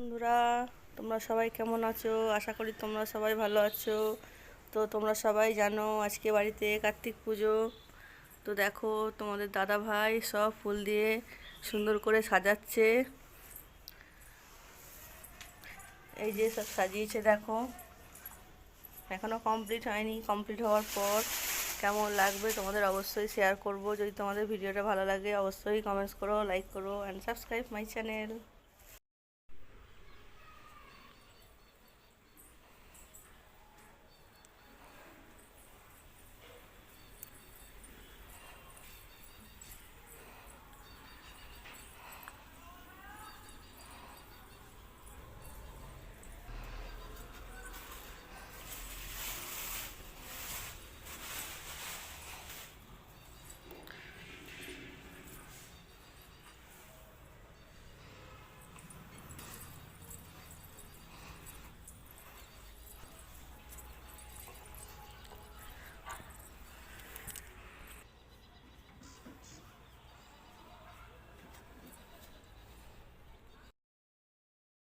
বন্ধুরা, তোমরা সবাই কেমন আছো? আশা করি তোমরা সবাই ভালো আছো। তো তোমরা সবাই জানো আজকে বাড়িতে কার্তিক পুজো। তো দেখো তোমাদের দাদা ভাই সব ফুল দিয়ে সুন্দর করে সাজাচ্ছে। এই যে সব সাজিয়েছে দেখো, এখনো কমপ্লিট হয়নি। কমপ্লিট হওয়ার পর কেমন লাগবে তোমাদের অবশ্যই শেয়ার করব। যদি তোমাদের ভিডিওটা ভালো লাগে অবশ্যই কমেন্টস করো, লাইক করো অ্যান্ড সাবস্ক্রাইব মাই চ্যানেল।